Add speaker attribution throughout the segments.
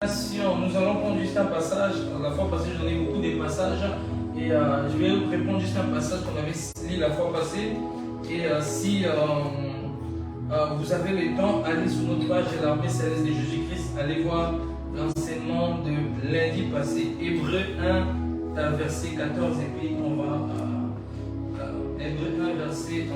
Speaker 1: Nous allons prendre juste un passage. La fois passée, j'en ai beaucoup des passages. Et je vais répondre juste un passage qu'on avait lu la fois passée. Et si vous avez le temps, allez sur notre page de l'armée céleste de Jésus-Christ. Allez voir l'enseignement de lundi passé. Hébreu 1, verset 14. Et puis on va... Hébreu 1, verset 1.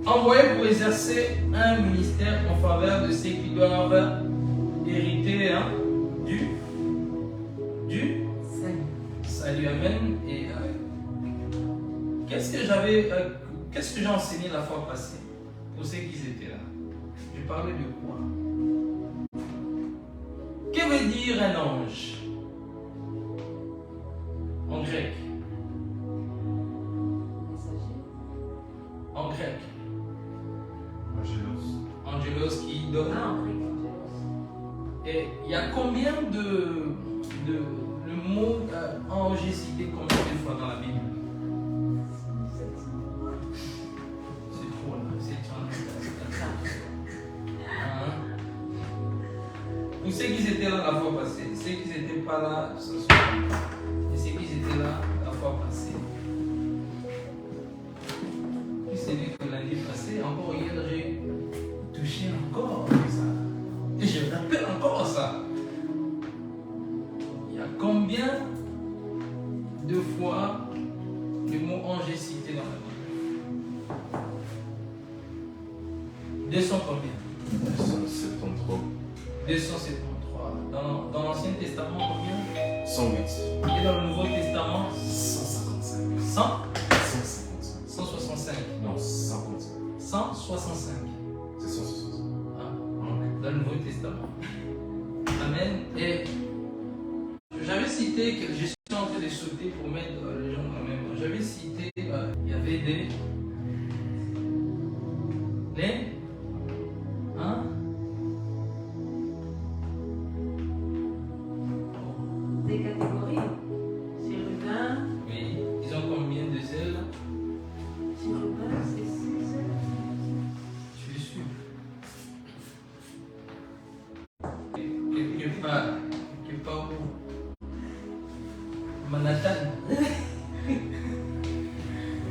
Speaker 1: Envoyé pour exercer un ministère en faveur de ceux qui doivent hériter du salut. Amen. Et qu'est-ce que j'ai enseigné la fois passée pour ceux qui étaient là? Je parlais de quoi? Que veut dire un ange en grec? En grec. Angelos qui donne. Et il y a combien le mot ange est cité combien de fois dans la Bible? C'est trop là, c'est trop. Pour ceux qui étaient là la fois passée, ceux qui n'étaient pas là ce soir, et ceux qui étaient là la fois passée. C'est vrai que l'année passée, encore hier, j'ai touché encore ça. Et je me rappelle encore ça. Il y a combien de fois le mot ange est cité dans la Bible? 200 combien?
Speaker 2: 273.
Speaker 1: 273. Dans l'Ancien Testament, combien?
Speaker 2: 108.
Speaker 1: Et dans le Nouveau Testament?
Speaker 2: 155.
Speaker 1: 100?
Speaker 2: 155.
Speaker 1: 165.
Speaker 2: Non, 155.
Speaker 1: 165.
Speaker 2: C'est 165.
Speaker 1: Dans le Nouveau Testament. Amen. Et j'avais cité que je suis en train de sauter pour mettre les gens en même temps. J'avais cité, il y avait des
Speaker 3: catégories. Chérubin.
Speaker 1: Oui. Ils ont combien de ailes?
Speaker 3: Chérubin, c'est 6 ailes.
Speaker 1: Je suis sûr. Quelque part où Manhattan.
Speaker 3: Il y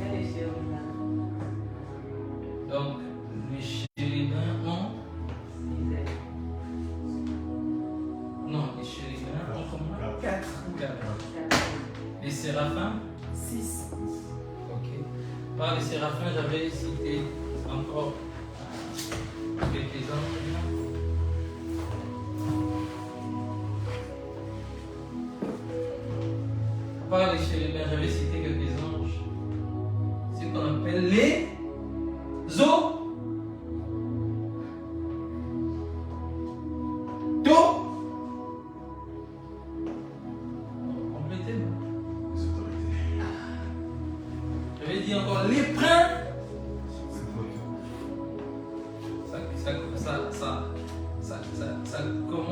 Speaker 3: a les chérubins.
Speaker 1: Donc, les chérubins ont.
Speaker 3: 6 ailes.
Speaker 1: Non, les chérubins ont combien?
Speaker 3: 4.
Speaker 1: 4. Les séraphins?
Speaker 3: 6.
Speaker 1: Ok. Par les séraphins, j'avais cité encore quelques anges. Par les chérubins, j'avais cité quelques anges. Ce qu'on appelle les eaux.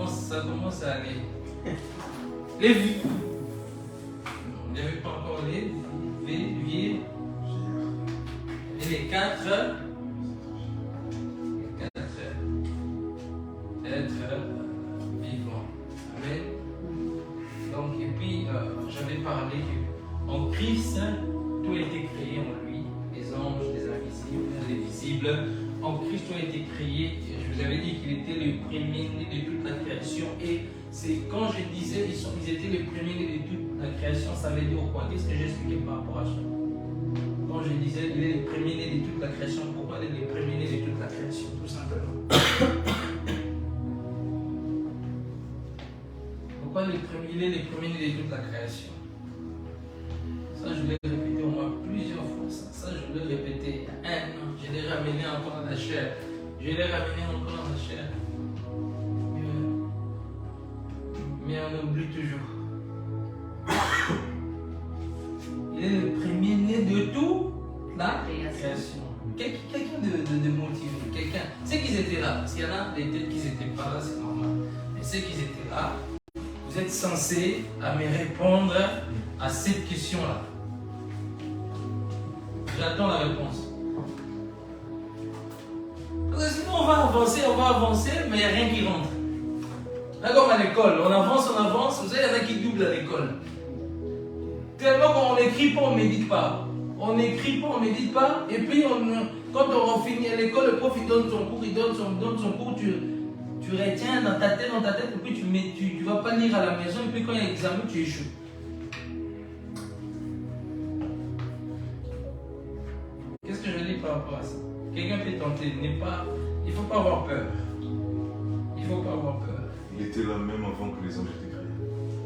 Speaker 1: Ça commence à aller. Les vies. Il n'y avait pas encore les vies. Et les 4 êtres vivants. Amen. Donc, et puis, j'avais parlé qu'en Christ, tout a été créé en lui. Les anges, les invisibles, les visibles. En Christ, tout a été créé. Je vous avais dit qu'il était le premier-né de toute la création. Et c'est quand je disais ils étaient les premiers-nés de toute la création, ça veut dire quoi? Qu'est-ce que j'expliquais par rapport à ça? Quand je disais il est le premier-né de toute la création, pourquoi il est le premier-né de toute la création? Tout simplement. Pourquoi il est le premier-né de toute la création? Ça, je l'ai répété au moins plusieurs fois. Ça je l'ai répété il y a 1 an. Je l'ai ramené encore dans la chair. Je l'ai ramené encore dans la chair. Mais on oublie toujours. Il est le premier-né de toute la création. Quelqu'un de motivé. Quelqu'un. Ceux qui étaient là, parce qu'il y en a des têtes qui n'étaient pas là, c'est normal. Mais ceux qui étaient là, vous êtes censés à me répondre à cette question-là. J'attends la réponse. Parce que sinon, on va avancer, mais il n'y a rien qui rentre. Là, comme à l'école, on avance. Vous savez, il y en a qui doublent à l'école. Tellement qu'on n'écrit pas, on ne médite pas. On n'écrit pas, on ne médite pas. Et puis, quand on finit à l'école, le prof, il donne son cours, tu retiens dans ta tête, et puis tu ne vas pas lire à la maison, et puis quand il y a l'examen, tu échoues. Qu'est-ce que je dis par rapport à ça? Quelqu'un peut tenter, il ne faut pas avoir peur. Il ne faut pas avoir peur.
Speaker 2: Il était là même avant que les anges étaient créés.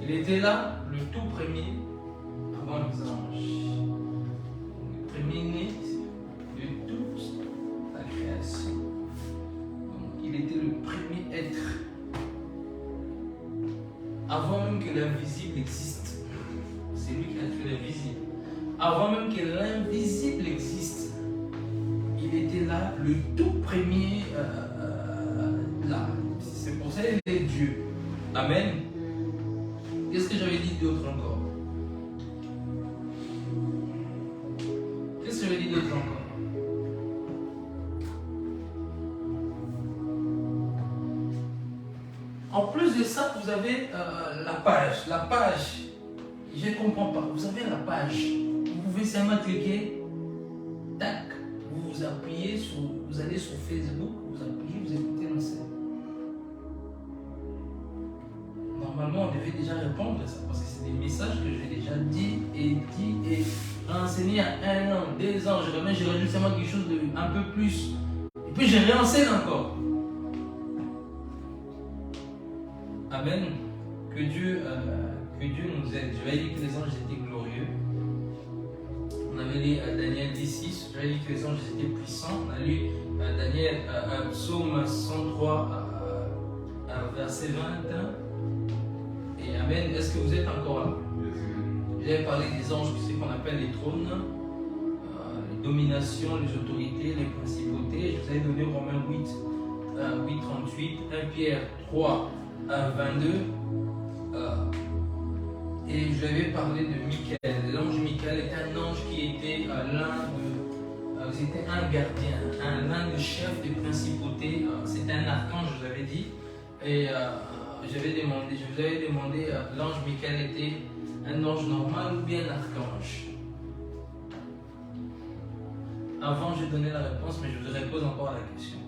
Speaker 1: Il était là, le tout premier, avant les anges. Le premier-né de toute la création. Donc, il était le premier être. Avant même que l'invisible existe. C'est lui qui a fait l'invisible. Avant même que l'invisible existe, il était là, le tout premier là. C'est pour ça qu'il est Dieu. Amen. Qu'est-ce que j'avais dit d'autre encore? Qu'est-ce que j'avais dit d'autre encore? En plus de ça, vous avez la page. La page, je ne comprends pas. Vous avez la page. Vous pouvez seulement cliquer. Tac. Vous appuyez sur. Vous allez sur Facebook. Vous appuyez, vous écoutez l'enseignement. Normalement, on devait déjà répondre à ça. Parce que c'est des messages que j'ai déjà dit et renseigné à 1 an, 2 ans. J'ai rajouté seulement quelque chose de un peu plus. Et puis, je réenseigne encore. Amen. Que Dieu nous aide. Je vais dire que les anges étaient glorieux. On avait lu Daniel 10:6. Je vais dire que les anges étaient puissants. On a lu Daniel, Psaume 103, verset 21. Et Amen. Est-ce que vous êtes encore là? J'avais parlé des anges, c'est ce qu'on appelle les trônes, les dominations, les autorités, les principautés. Je vous avais donné Romains 8:38, 1 Pierre 3. 22 et je vais parler de Michael. L'ange Michael est un ange qui était c'était un gardien, l'un des chefs des principautés. C'était un archange, je vous avais dit. Et je vous avais demandé, l'ange Michael était un ange normal ou bien un archange? Avant, je donnais la réponse, mais je vous repose encore la question.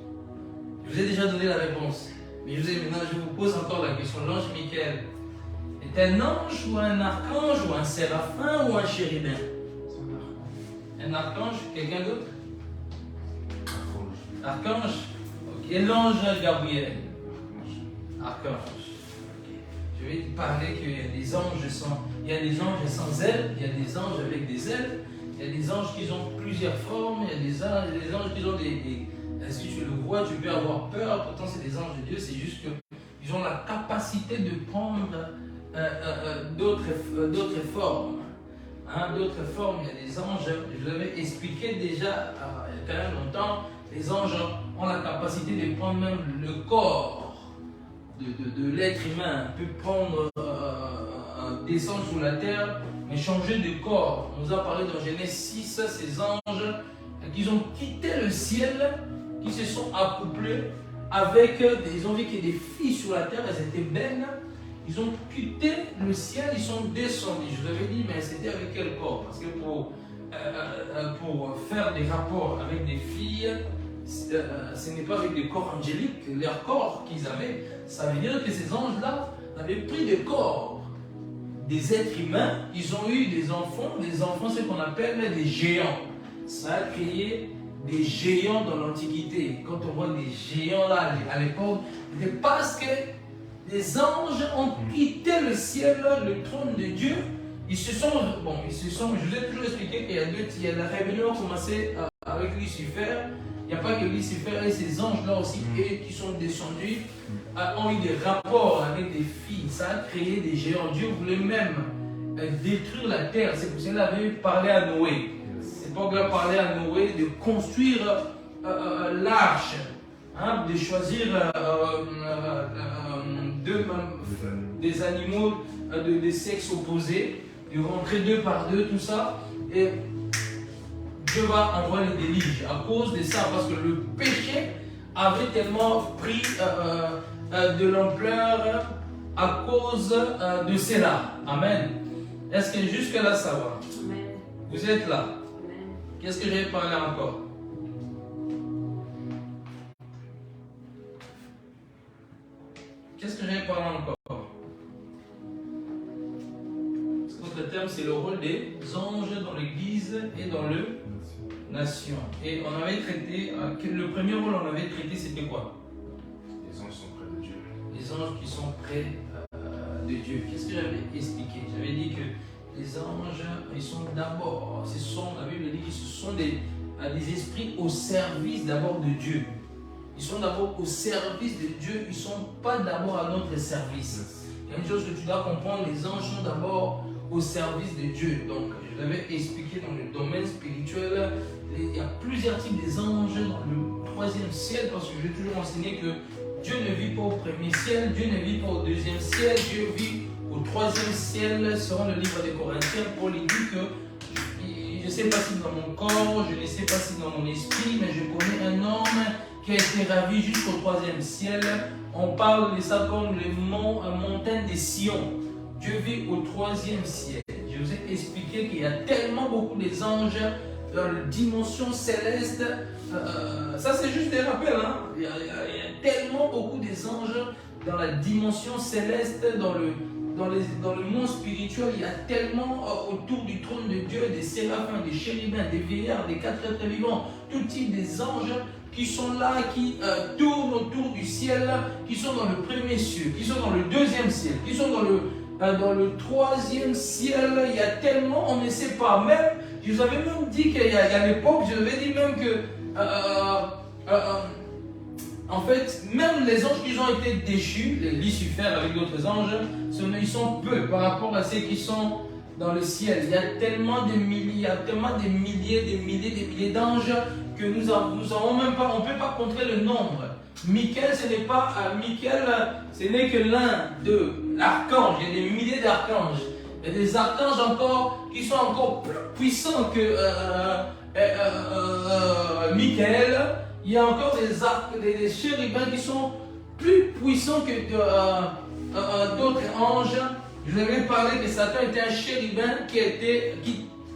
Speaker 1: Je vous ai déjà donné la réponse. Mais maintenant, je vous pose encore la question. L'ange Michael est un ange ou un archange ou un séraphin ou un chérubin? Un archange. Quelqu'un d'autre? Archange. Ok. Et l'ange Gabriel? Archange. Okay. Je vais parler qu'il y a des anges sans ailes, il y a des anges avec des ailes, il y a des anges qui ont plusieurs formes, il y a des anges qui ont des si tu le vois, tu peux avoir peur, pourtant c'est des anges de Dieu, c'est juste qu'ils ont la capacité de prendre d'autres formes. D'autres formes, il y a des anges, je vous l'avais expliqué déjà il y a quand même longtemps, les anges ont la capacité de prendre même le corps de l'être humain, peut prendre, descendre sur la terre, mais changer de corps. On nous a parlé dans Genèse 6, ces anges qui ont quitté le ciel, qui se sont accouplés avec, ils ont vu qu'il y a des filles sur la terre, elles étaient belles, ils ont quitté le ciel, ils sont descendus. Je vous avais dit, mais c'était avec quel corps? Parce que pour faire des rapports avec des filles, ce n'est pas avec des corps angéliques, leur corps qu'ils avaient. Ça veut dire que ces anges-là avaient pris des corps des êtres humains, ils ont eu des enfants, ce qu'on appelle des géants. Ça a créé des géants dans l'Antiquité. Quand on voit des géants là à l'époque, c'est parce que les anges ont quitté le ciel, le trône de Dieu. Je vous ai toujours expliqué qu'il y a la rébellion commencé avec Lucifer. Il n'y a pas que Lucifer et ces anges-là aussi, et qui sont descendus, ont eu des rapports avec des filles. Ça a créé des géants. Dieu voulait même détruire la terre. C'est pour ça qu'il avait parlé à Noé. C'est pour qu'il a parlé à Noé de construire l'arche, de choisir des animaux de sexe opposé, de rentrer 2 par 2, tout ça. Et Dieu va envoyer le déluge à cause de ça, parce que le péché avait tellement pris de l'ampleur à cause de cela. Amen. Est-ce que jusque-là ça va?
Speaker 3: Amen.
Speaker 1: Vous êtes là?
Speaker 3: Amen.
Speaker 1: Qu'est-ce que j'ai parlé encore? Qu'est-ce que j'ai parlé encore? Notre terme, c'est le rôle des anges dans l'Église et dans le nation. Et on avait traité, le premier rôle on avait traité, c'était quoi?
Speaker 2: Les anges sont près de Dieu.
Speaker 1: Les anges qui sont près de Dieu. Qu'est-ce que j'avais expliqué? J'avais dit que les anges, ils sont d'abord, la Bible dit que ce sont des esprits au service d'abord de Dieu. Ils sont d'abord au service de Dieu, ils ne sont pas d'abord à notre service. Il y a une chose que tu dois comprendre, les anges sont d'abord au service de Dieu. Donc, je l'avais expliqué dans le domaine spirituel, il y a plusieurs types d'anges dans le troisième ciel, parce que j'ai toujours enseigné que Dieu ne vit pas au premier ciel, Dieu ne vit pas au deuxième ciel, Dieu vit au troisième ciel. Selon le livre des Corinthiens, Paul dit que je ne sais pas si dans mon corps, je ne sais pas si dans mon esprit, mais je connais un homme qui a été ravi jusqu'au troisième ciel. On parle de ça comme les montagnes de Sion. Dieu vit au troisième ciel. Je vous ai expliqué qu'il y a tellement beaucoup d'anges dans la dimension céleste. Ça, c'est juste des rappels. Hein? Il y a tellement beaucoup d'anges dans la dimension céleste, dans le monde spirituel. Il y a tellement autour du trône de Dieu des séraphins, des chérubins, des vieillards, des quatre êtres vivants, tout type des anges qui sont là, qui tournent autour du ciel, qui sont dans le premier ciel, qui sont dans le deuxième ciel, qui sont dans le troisième ciel. Il y a tellement, on ne sait pas. Même, je vous avais même dit qu'à l'époque, je vous avais dit même que, en fait, même les anges qui ont été déchus, les Lucifer avec d'autres anges, ils sont peu par rapport à ceux qui sont dans le ciel. Il y a tellement de milliers, des milliers d'anges que nous avons même pas, on ne peut pas compter le nombre. Michael, ce n'est que l'un de l'archange. Il y a des milliers d'archanges. Il y a des archanges encore qui sont encore plus puissants que Michael. Il y a encore des chérubins qui sont plus puissants que d'autres anges. Je vous avais parlé que Satan était un chérubin qui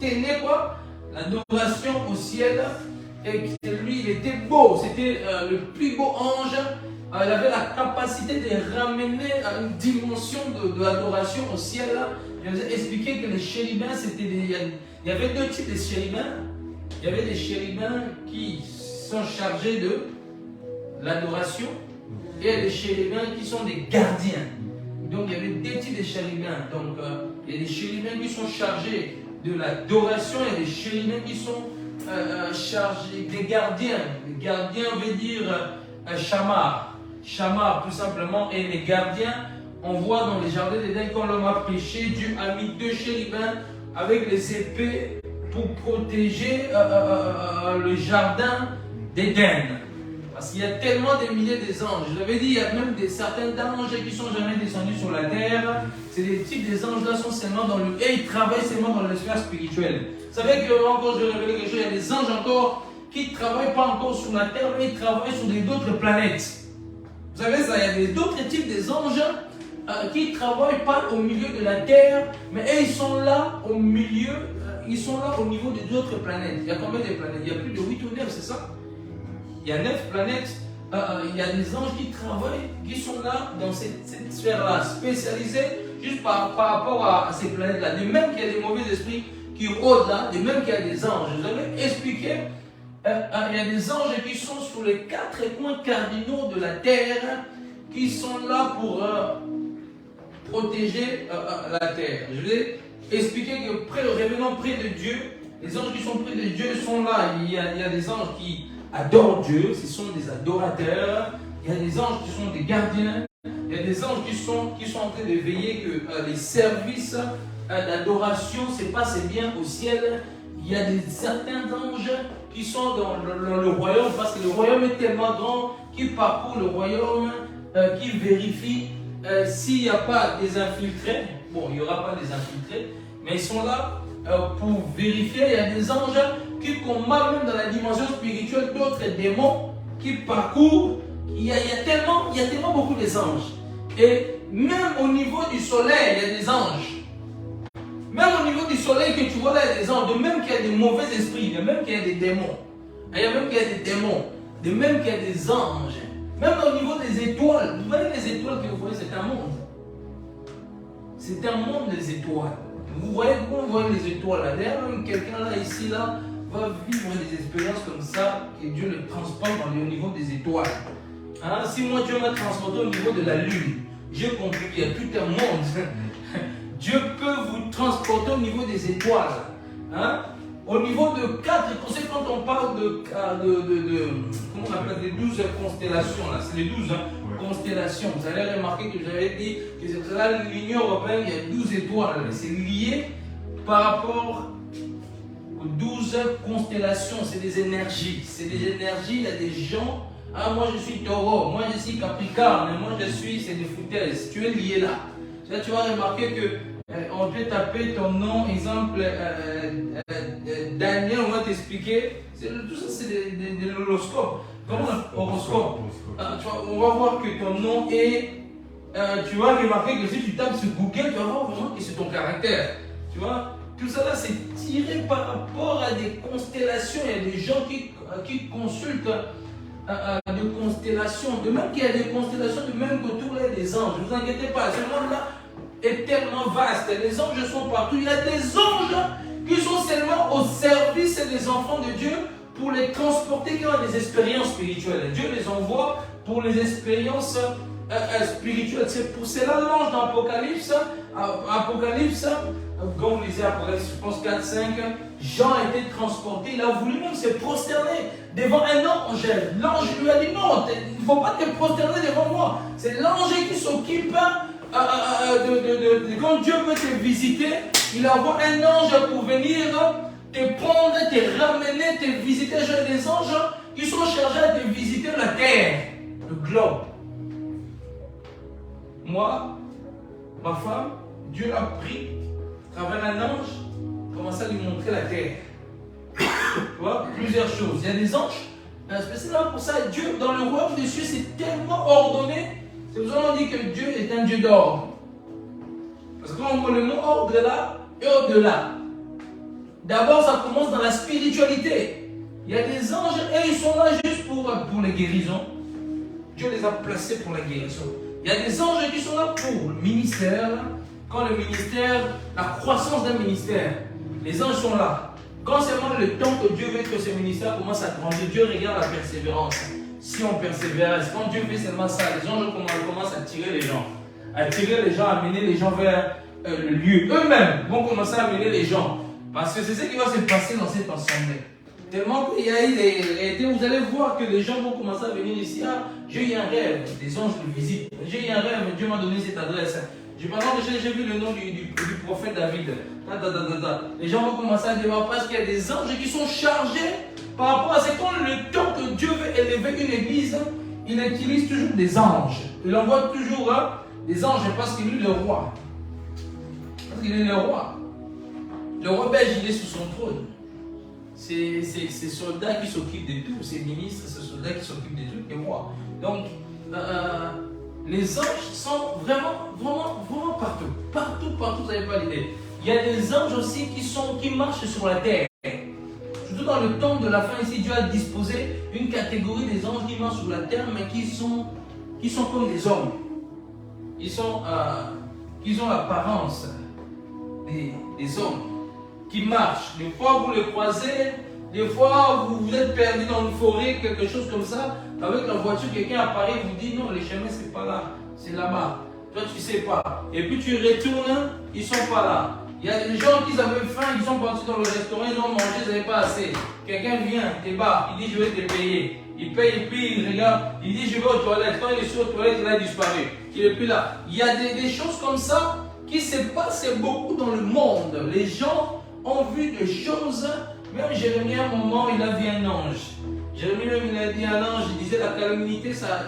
Speaker 1: tenait quoi? L'adoration au ciel. Et lui, il était beau, c'était le plus beau ange. Il avait la capacité de ramener à une dimension de l'adoration au ciel. Je vous ai expliqué que les chérubins, il y avait deux types de chérubins. Il y avait des chérubins qui sont chargés de l'adoration et des chérubins qui sont des gardiens. Donc il y avait deux types de chérubins. Donc il y a des chérubins qui sont chargés de l'adoration et des chérubins qui sont chargés des gardiens. Les gardiens veut dire chamar. Chamar tout simplement. Et les gardiens, on voit dans les jardins d'Éden, quand l'homme a péché, Dieu a mis deux chérubins avec les épées pour protéger le jardin d'Éden. Parce qu'il y a tellement de milliers d'anges. Je l'avais dit, il y a même certains anges qui ne sont jamais descendus sur la terre. C'est des types des anges là sont seulement et ils travaillent seulement dans le sphère spirituel. Vous savez que, encore je vais révéler quelque chose, il y a des anges encore qui ne travaillent pas encore sur la terre, mais ils travaillent sur d'autres planètes. Vous savez ça, il y a d'autres types des anges qui ne travaillent pas au milieu de la terre, mais eux, ils sont là au milieu, ils sont là au niveau d'autres planètes. Il y a combien de planètes? Il y a plus de 8 ou 9, c'est ça? Il y a 9 planètes. Il y a des anges qui travaillent, qui sont là dans cette sphère-là, spécialisés juste par rapport à ces planètes-là. De même qu'il y a des mauvais esprits qui rôdent là, de même qu'il y a des anges. Je vous avais expliqué, il y a des anges qui sont sur les 4 coins cardinaux de la terre, qui sont là pour protéger la terre. Je vous ai expliqué que revenons près de Dieu, les anges qui sont près de Dieu sont là. Il y a des anges qui adorent Dieu, ce sont des adorateurs. Il y a des anges qui sont des gardiens. Il y a des anges qui sont en train de veiller que les services d'adoration se passent bien au ciel. Il y a certains anges qui sont dans le royaume, parce que le royaume est tellement grand qu'ils parcourent le royaume, qu'ils vérifient s'il n'y a pas des infiltrés. Bon, il n'y aura pas des infiltrés, mais ils sont là pour vérifier. Il y a des anges qui combattent même dans la dimension spirituelle d'autres démons qui parcourent. Il y a tellement beaucoup des anges. Et même au niveau du soleil, il y a des anges. Même au niveau du soleil que tu vois là, il y a des anges. De même qu'il y a des mauvais esprits, de même qu'il y a des démons. Il y a même qu'il y a des démons. De même qu'il y a des anges. Même au niveau des étoiles. Vous voyez les étoiles que vous voyez, c'est un monde. C'est un monde des étoiles. Vous voyez les étoiles là. D'ailleurs, même quelqu'un là, ici, là, va vivre des expériences comme ça et Dieu le transporte au niveau des étoiles. Hein? Si moi Dieu m'a transporté au niveau de la lune, j'ai compris qu'il y a tout un monde. Dieu peut vous transporter au niveau des étoiles. Hein? Au niveau de 4, quand on parle de comment on appelle les 12 constellations, là, c'est les 12 constellations. Vous allez remarquer que j'avais dit que c'est là l'Union européenne, il y a 12 étoiles. C'est lié par rapport aux 12 constellations. C'est des énergies. C'est des énergies, il y a des gens. Ah, moi je suis taureau, moi je suis capricorne, moi je suis, c'est des foutaises. Tu es lié là. Là, tu vas remarquer que on peut taper ton nom, exemple Daniel, on va t'expliquer. Tout ça, c'est des horoscopes. Comment horoscope? On va voir que ton nom est. Tu vas remarquer que si tu tapes sur Google, tu vas voir vraiment que c'est ton caractère. Tu vois? Tout ça là, c'est tiré par rapport à des constellations. Il y a des gens qui consultent des constellations. De même qu'il y a des constellations, de même qu'autour il y a des anges. Ne vous inquiétez pas, ce monde-là est tellement vaste. Les anges sont partout. Il y a des anges qui sont seulement au service des enfants de Dieu pour les transporter qui ont des expériences spirituelles. Dieu les envoie pour les expériences spirituelles. C'est pour cela l'ange d'Apocalypse, comme vous lisez Apocalypse, je pense 4, 5, Jean a été transporté, il a voulu même se prosterner devant un ange. L'ange lui a dit non, il ne faut pas te prosterner devant moi. C'est l'ange qui s'occupe quand Dieu veut te visiter, il envoie un ange pour venir te prendre, te ramener, te visiter. J'ai des anges qui sont chargés de visiter la terre, le globe. Moi, ma femme, Dieu l'a pris à travers un ange, commence à lui montrer la terre. Tu vois, plusieurs choses. Il y a des anges, spécialement pour ça, Dieu, dans le royaume des cieux, c'est tellement ordonné. C'est pour ça qu'on dit que Dieu est un Dieu d'ordre. Parce que quand on voit le mot ordre là et au-delà, d'abord ça commence dans la spiritualité. Il y a des anges et ils sont là juste pour les guérisons. Dieu les a placés pour la guérison. Il y a des anges qui sont là pour le ministère. Quand le ministère, la croissance d'un ministère, les anges sont là. Quand seulement le temps que Dieu veut que ce ministère commence à grandir, Dieu regarde la persévérance. Si on persévère, quand Dieu fait seulement ça, les anges commencent à tirer les gens. À amener les gens vers le lieu. Eux-mêmes vont commencer à amener les gens. Parce que c'est ce qui va se passer dans cette assemblée. Tellement qu'il y a eu des réalités, vous allez voir que les gens vont commencer à venir ici. Ah, j'ai eu un rêve, des anges me visitent. J'ai eu un rêve, Dieu m'a donné cette adresse. J'ai vu le nom du prophète David. Les gens vont commencer à dire parce qu'il y a des anges qui sont chargés par rapport à ce quand le temps que Dieu veut élever une église, il utilise toujours des anges. Il envoie toujours des anges parce qu'il est le roi. Parce qu'il est le roi. Le roi belge, il est sur son trône. C'est ces soldats qui s'occupent de tout, ces ministres, ces soldats qui s'occupent de tout, les rois. Donc, les anges sont vraiment partout. Partout, vous n'avez pas l'idée. Il y a des anges aussi qui marchent sur la terre. Surtout dans le temps de la fin, ici, Dieu a disposé une catégorie des anges qui marchent sur la terre, mais qui sont comme des hommes. Ils ont l'apparence des hommes qui marchent. Des fois, vous les croisez, des fois, vous êtes perdu dans une forêt, quelque chose comme ça. Avec la voiture, quelqu'un apparaît et vous dit non, les chemins, c'est pas là, c'est là-bas. Toi, tu sais pas. Et puis, tu retournes, ils sont pas là. Il y a des gens qui avaient faim, ils sont partis dans le restaurant, ils ont mangé, ils n'avaient pas assez. Quelqu'un vient, te bat, il dit je vais te payer. Il paye et puis il regarde, il dit je vais aux toilettes. Quand il est sur les toilettes, il a disparu. Il n'est plus là. Il y a des choses comme ça qui se passent beaucoup dans le monde. Les gens ont vu des choses. Même Jérémie, à un moment, il a vu un ange. Jérémie, même, il a dit à un ange, il disait la calamité, ça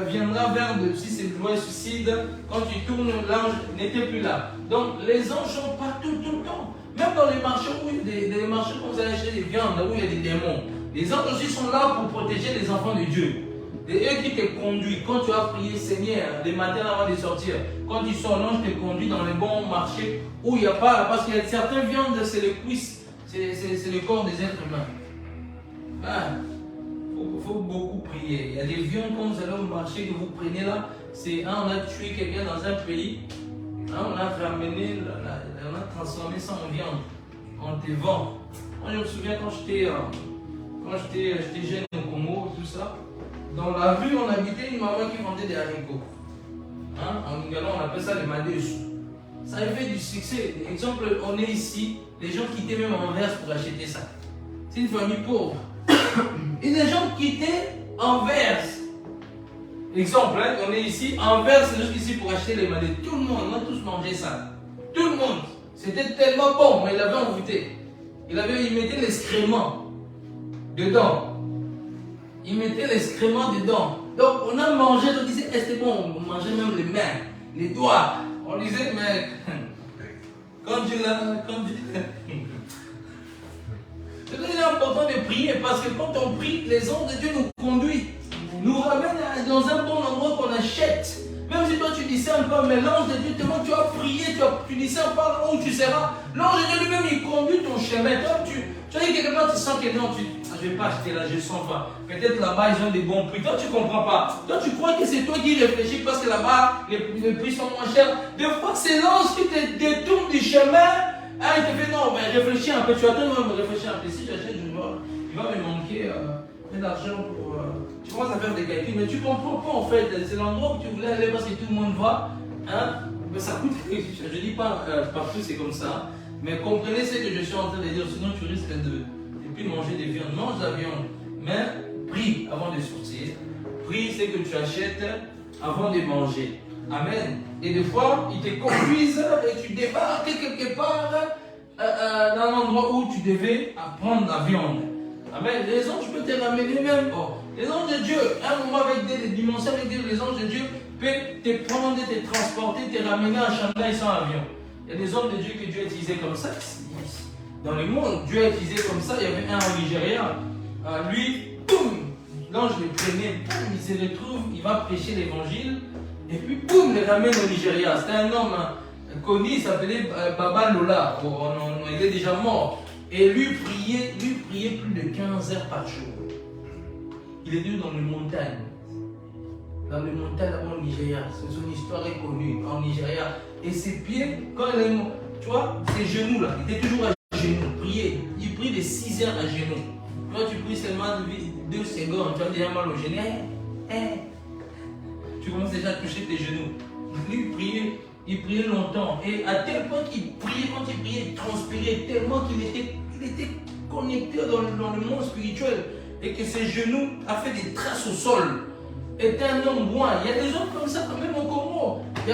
Speaker 1: viendra vers si c'est le suicide. Quand tu tournes, l'ange n'était plus là. Donc les anges sont partout tout le temps. Même dans les marchés où des marchés où vous allez acheter des viandes, où il y a des démons. Les anges aussi sont là pour protéger les enfants de Dieu. C'est eux qui te conduisent. Quand tu as prié, Seigneur, les matins avant de sortir, quand tu sors, l'ange te conduit dans les bons marchés où il n'y a pas, parce qu'il y a certaines viandes, c'est les cuisses, c'est le corps des êtres humains. Il faut beaucoup prier. Il y a des viandes quand vous allez au marché que vous prenez là, c'est on a tué quelqu'un dans un pays, on a ramené, on a transformé ça en viande, on te vend. Moi je me souviens quand j'étais jeune au Congo, tout ça, dans la rue on habitait une maman qui vendait des haricots. En Lingala on appelle ça les madeuses. Ça a fait du succès. Exemple, on est ici, les gens quittaient même Anvers pour acheter ça. C'est une famille pauvre. Et les gens quittaient Anvers. Exemple, on est ici, Anvers, c'est juste ici pour acheter les madeuses. Tout le monde, on a tous mangé ça. Tout le monde. C'était tellement bon, mais il avait envoûté. Il mettait l'excrément dedans. Il mettait l'excrément dedans. Donc on a mangé, on disait, c'était bon, on mangeait même les mains, les doigts. On disait, mais quand tu l'as. C'est très important de prier parce que quand on prie, les anges de Dieu nous conduisent, nous ramènent dans un bon endroit qu'on achète. Même si toi tu discernes pas, mais l'ange de Dieu, tellement tu as prié, tu discernes pas où tu seras, l'ange de Dieu lui-même il conduit ton chemin. Toi tu as dit quelque part, tu sens que non, je ne vais pas acheter là, je ne sens pas. Peut-être là-bas ils ont des bons prix. Toi tu ne comprends pas. Toi tu crois que c'est toi qui réfléchis parce que là-bas les prix sont moins chers. Des fois c'est l'ange qui te détourne du chemin. Il te fait non, mais réfléchis un peu. Tu attends de me réfléchir un peu. Si j'achète, il va me manquer d'argent pour. Tu commences à faire des calculs, mais tu ne comprends pas en fait. C'est l'endroit où tu voulais aller parce que tout le monde va. Mais ça coûte. Je ne dis pas partout c'est comme ça. Mais comprenez ce que je suis en train de dire. Sinon tu risques de ne plus manger des viandes. Mange la viande. Mais prie avant de sortir. Prie ce que tu achètes avant de manger. Amen. Et des fois, ils te conduisent et tu débarques quelque part dans l'endroit où tu devais prendre la viande. Amen. Les anges peuvent te ramener même. Les anges de Dieu, un moment avec des dimensions avec Dieu, les anges de Dieu peuvent te prendre, te transporter, te ramener à Shanghai sans avion. Il y a des hommes de Dieu que Dieu a utilisés comme ça. Dans le monde, Dieu a utilisé comme ça. Il y avait un au Nigeria. Lui, boum, l'ange le prenait, boum, il se retrouve, il va prêcher l'évangile. Et puis, boum, le ramène au Nigeria. C'était un homme connu, il s'appelait Baba Lola. Il est déjà mort. Et lui priait plus de 15 heures par jour. Il est venu dans les montagnes. Dans les montagnes là-bas au Nigeria. Son histoire est connue en Nigeria. Et ses pieds, quand il est mort, tu vois, ses genoux là, il était toujours à genoux. Prier. Il prie de 6 heures à genoux. Quand tu pries seulement 2 secondes, tu as déjà mal au genou. Tu commences déjà à toucher tes genoux. Lui, il priait longtemps. Et à tel point qu'il priait, quand il priait, il transpirait tellement qu'il était connecté dans le monde spirituel. Et que ses genoux a fait des traces au sol. Était un homme loin. Il y a des hommes comme ça quand même au Congo. Il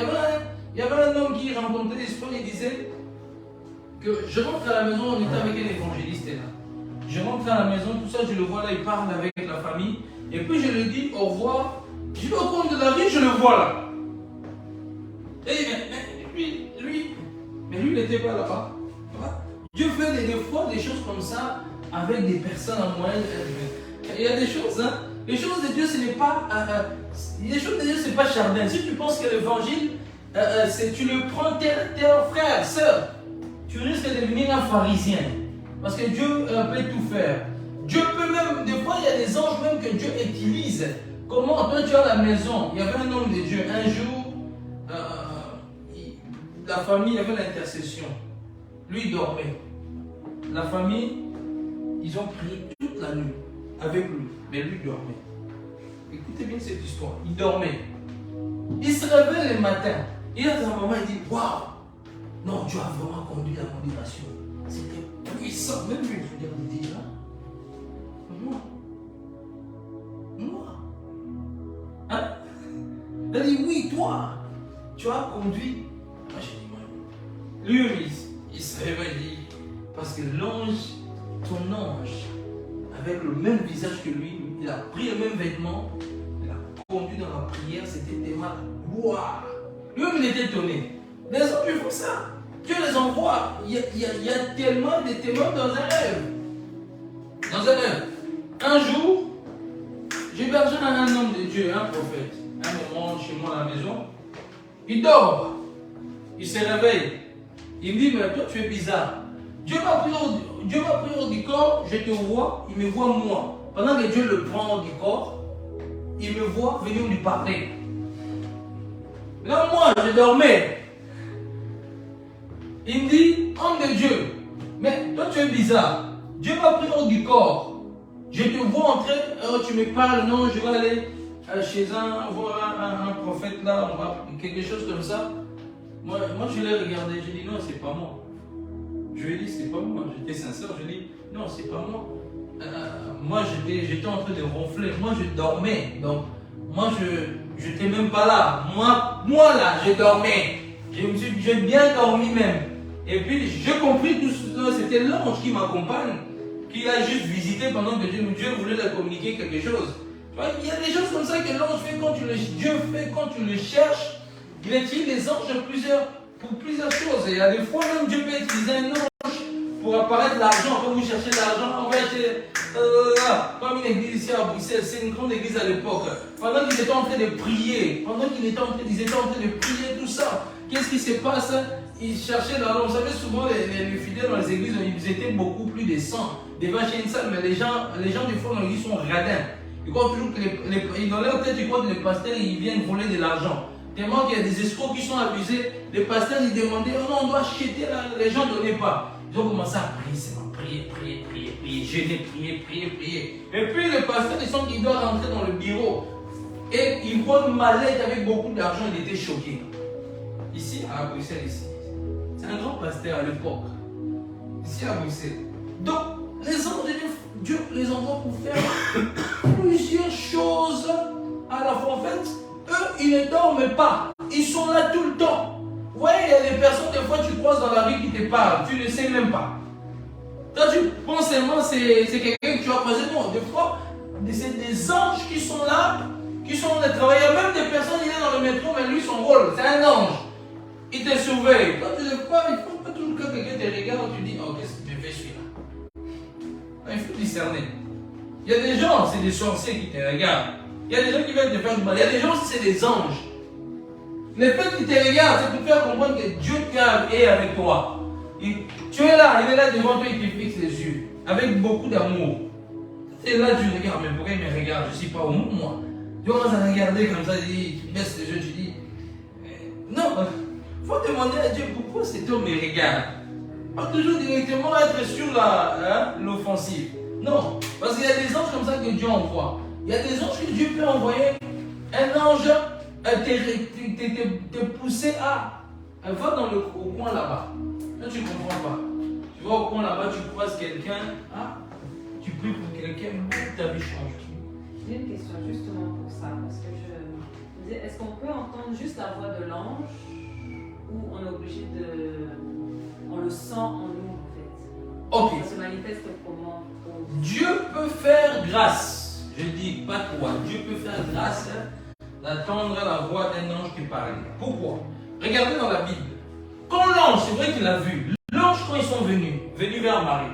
Speaker 1: y avait un homme qui rencontrait l'espoir et disait que je rentre à la maison, on était avec un évangéliste là. Je rentre à la maison, tout ça, je le vois là, il parle avec la famille. Et puis je lui dis au revoir. Je vais au coin de la rue, je le vois là. Et lui, il n'était pas là-bas. Dieu fait des fois des choses comme ça avec des personnes en moyenne. Il y a des choses, hein. Les choses de Dieu, ce n'est pas. Les choses de Dieu, ce n'est pas Chardin. Si tu penses que l'évangile, tu le prends tes frères, sœurs, tu risques de devenir un pharisien. Parce que Dieu peut tout faire. Dieu peut même, des fois, il y a des anges même que Dieu utilise. Comment toi tu as la maison, il y avait un homme de Dieu, un jour, la famille avait l'intercession. Lui il dormait. La famille, ils ont prié toute la nuit avec lui, mais lui dormait. Écoutez bien cette histoire, il dormait. Il se réveille le matin, il a sa maman, il dit, waouh, non, Dieu a vraiment conduit la modération. C'était puissant, même lui, je veux dire, là, moi. Hein? Il a dit, oui, toi, tu as conduit. Moi, j'ai dit, moi. Lui, il se réveille, parce que l'ange, ton ange, avec le même visage que lui, il a pris le même vêtement, il a conduit dans la prière, c'était tellement, waouh! Lui-même, il était étonné. Les anges font ça. Dieu les envoie. Il y a tellement de témoins dans un rêve. Dans un rêve. Un jour, j'ai besoin d'un homme de Dieu, un prophète. Un moment chez moi à la maison. Il dort. Il se réveille. Il me dit, mais toi tu es bizarre. Dieu m'a pris hors du corps, je te vois, il me voit moi. Pendant que Dieu le prend hors du corps, il me voit venir lui parler. Là, moi, je dormais. Il me dit, homme de Dieu, mais toi tu es bizarre. Dieu m'a pris hors du corps. Je te vois entrer, tu me parles, non, je vais aller chez voir un prophète là, quelque chose comme ça. Moi je l'ai regardé, j'ai dit non, c'est pas moi. Je lui ai dit, c'est pas moi. J'étais sincère, je lui ai dit, non, c'est pas moi. Moi, j'étais en train de ronfler. Moi, je dormais. Donc, moi, je n'étais même pas là. Moi là, je dormais. J'ai bien dormi même. Et puis, j'ai compris tout cela. C'était l'ange qui m'accompagne, qui a juste visité pendant que Dieu voulait leur communiquer quelque chose. Tu vois, il y a des choses comme ça que l'ange fait quand Dieu fait quand tu le cherches. Il utilise les anges pour plusieurs choses. Et il y a des fois même Dieu peut utiliser un ange pour apparaître l'argent. Quand vous cherchez l'argent, on va acheter comme une église ici à Bruxelles, c'est une grande église à l'époque. Pendant qu'ils étaient en train de prier, ils étaient en train de prier tout ça, qu'est-ce qui se passe? Ils cherchaient l'argent. Vous savez, souvent les fidèles dans les églises, ils étaient beaucoup plus de 100 devant chez une salle, mais les gens des fois dans l'église sont radins. Ils croient toujours que dans leur tête, ils croient que les pasteurs ils viennent voler de l'argent. Tellement qu'il y a des escrocs qui sont abusés. Les pasteurs ils demandaient, oh non, on doit acheter là. Les gens ne donnaient pas. Ils ont commencé à prier, seulement prier, jeûner, prier. Et puis le pasteur, ils sentent qu'il doit rentrer dans le bureau. Et il voit une mallette avec beaucoup d'argent, il était choqué. Ici, à Bruxelles, ici. C'est un grand pasteur à l'époque. Ici à Bruxelles. Donc, les anges de Dieu les envoie pour faire plusieurs choses à la fois. En fait, eux, ils ne dorment pas. Ils sont là tout le temps. Vous voyez, il y a des personnes, des fois, tu croises dans la rue qui te parlent. Tu ne sais même pas. Toi, tu penses seulement c'est quelqu'un que tu as croisé. Non, des fois, c'est des anges qui sont là, qui sont là de travailler. Il y a même des personnes, il est dans le métro, mais lui, son rôle, c'est un ange. Il te surveille. Toi, tu ne sais pas, il faut pas toujours que quelqu'un te regarde, tu dis, oh, qu'est-ce que je fais celui-là? Il faut discerner. Il y a des gens, c'est des sorciers qui te regardent. Il y a des gens qui veulent te faire du mal. Il y a des gens, c'est des anges. Le fait qu'ils te regardent, c'est pour faire comprendre que Dieu est avec toi. Tu es là, il est là devant toi, il te fixe les yeux. Avec beaucoup d'amour. Et là, tu regardes, mais pourquoi il me regarde? Je ne suis pas au monde, moi. Tu commences à regarder comme ça, tu baisses les yeux, tu dis. Non, il faut demander à Dieu pourquoi cet homme me regarde. Pas toujours directement être sur l'offensive. Non, parce qu'il y a des anges comme ça que Dieu envoie. Il y a des anges que Dieu peut envoyer. Un ange te pousser à va au coin là-bas. Là, tu ne comprends pas. Tu vas au coin là-bas, tu croises quelqu'un. Tu pries pour quelqu'un, ta vie change.
Speaker 3: J'ai une question justement pour ça. Parce que je me disais, est-ce qu'on peut entendre juste la voix de l'ange ou on est obligé de. On le sent en nous en fait?
Speaker 1: Ok.
Speaker 3: Ça se manifeste comment?
Speaker 1: Dieu peut faire grâce. Je dis pas toi. Dieu peut faire grâce d'attendre la voix d'un ange qui parle. Pourquoi? Regardez dans la Bible. Quand l'ange, c'est vrai qu'il l'a vu. L'ange, quand ils sont venus vers Marie,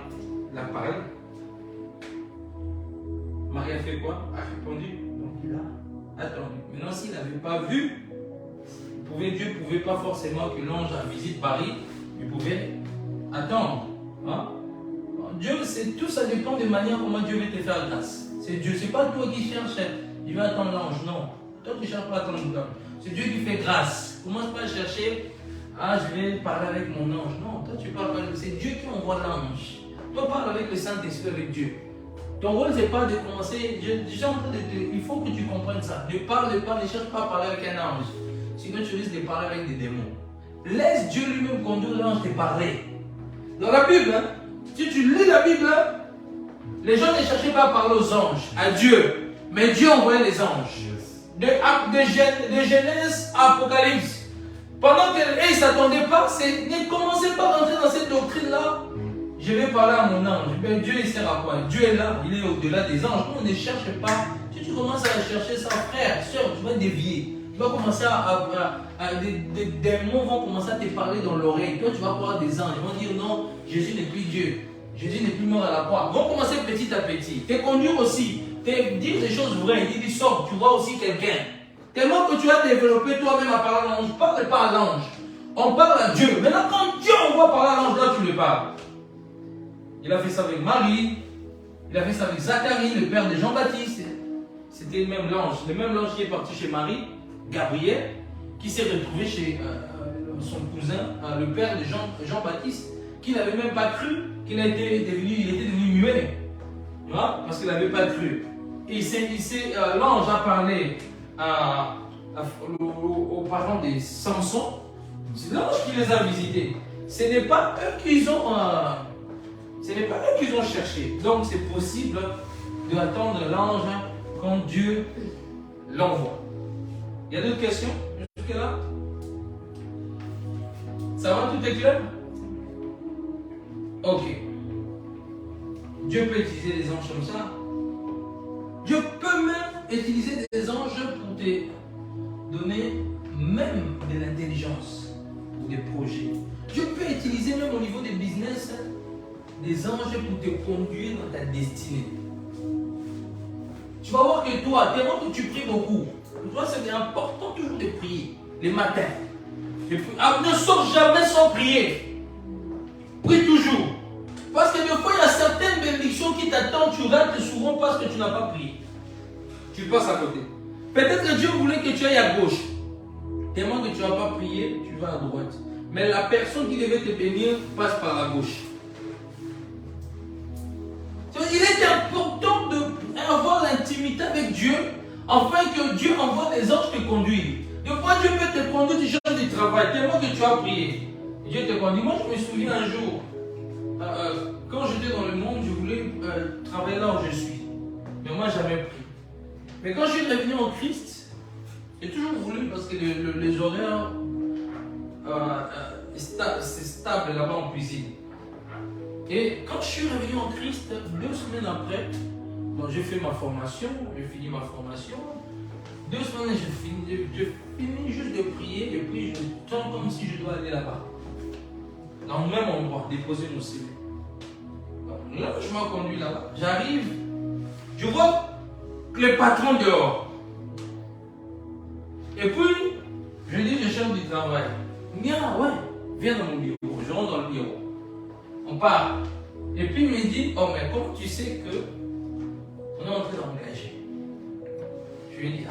Speaker 1: il a parlé. Marie a fait quoi? A répondu. Donc il a attendu. Maintenant, s'il n'avait pas vu, Dieu ne pouvait pas forcément que l'ange visite Marie. Il pouvait attendre. Hein? Dieu, tout ça dépend de manière comment Dieu veut te faire grâce. C'est Dieu, c'est pas toi qui cherches, il va attendre l'ange, non. Toi tu ne cherches pas à attendre l'ange. C'est Dieu qui fait grâce. Commence pas à chercher, je vais parler avec mon ange. Non, toi tu parles pas, c'est Dieu qui envoie l'ange. Toi parle avec le Saint-Esprit, avec Dieu. Ton rôle c'est pas de commencer, il faut que tu comprennes ça. Ne cherche pas à parler avec un ange. Sinon tu risques de parler avec des démons. Laisse Dieu lui-même conduire l'ange te parler. Dans la Bible, si tu lis la Bible, les gens ne cherchaient pas à parler aux anges, à Dieu. Mais Dieu envoyait les anges. De Genèse à Apocalypse. Pendant qu'ils ne s'attendaient pas, ne commencez pas à rentrer dans cette doctrine-là. Je vais parler à mon ange. Ben, Dieu, il sert à quoi? Dieu est là, il est au-delà des anges. On ne cherche pas. Si tu commences à chercher ça, frère, soeur, tu vas dévier. Tu vas commencer des démons vont commencer à te parler dans l'oreille. Toi, tu vas voir des anges. Ils vont dire non, Jésus n'est plus Dieu. Jésus n'est plus mort à la croix. Vont commencer petit à petit. Te conduire aussi. Te dire des choses vraies. Il dit, sors, tu vois aussi quelqu'un. Tellement que tu as développé toi-même à parler à l'ange. On ne parle pas à l'ange. On parle à Dieu. Maintenant, quand Dieu envoie parler à l'ange, là, tu le parles. Il a fait ça avec Marie. Il a fait ça avec Zacharie, le père de Jean-Baptiste. C'était le même ange qui est parti chez Marie, Gabriel, qui s'est retrouvé chez son cousin, le père de Jean-Baptiste, qui n'avait même pas cru qu'il était devenu muet. Parce qu'il n'avait pas cru. Et l'ange a parlé aux parents de Samson. C'est l'ange qui les a visités. Ce n'est pas eux qu'ils ont cherché. Donc c'est possible d'attendre l'ange quand Dieu l'envoie. Il y a d'autres questions jusque-là? Ça va, tout est clair? Ok. Dieu peut utiliser des anges comme ça. Dieu peut même utiliser des anges pour te donner même de l'intelligence ou des projets. Dieu peut utiliser même au niveau des business des anges pour te conduire dans ta destinée. Tu vas voir que toi, tellement que tu pries beaucoup, pour toi c'est important toujours de prier les matins. Ne sors jamais sans prier. Prie toujours. Parce que des fois, il y a certaines bénédictions qui t'attendent, tu rates souvent parce que tu n'as pas prié. Tu passes à côté. Peut-être que Dieu voulait que tu ailles à gauche. Tellement que tu n'as pas prié, tu vas à droite. Mais la personne qui devait te bénir passe par la gauche. Il est important d'avoir l'intimité avec Dieu, afin que Dieu envoie des anges te conduire. Des fois, Dieu peut te conduire du genre du travail, tellement que tu as prié. Dieu te conduit. Moi, je me souviens un jour, quand j'étais dans le monde, je voulais travailler là où je suis. Mais moi, j'avais pris. Mais quand je suis revenu en Christ, j'ai toujours voulu, parce que les horaires, c'est stable là-bas en cuisine. Et quand je suis revenu en Christ, 2 semaines après, j'ai fait ma formation, j'ai fini ma formation. 2 semaines, je finis juste de prier, et puis je sens comme si je dois aller là-bas. Dans le même endroit, déposer mon CV. Là, je m'en conduis là-bas. J'arrive, je vois le patron dehors. Et puis, je dis, je cherche du travail. Viens, ouais, viens dans mon bureau. Je rentre dans le bureau. On part. Et puis, il me dit, oh, mais comment tu sais que on est en train d'engager? Je lui ai dit,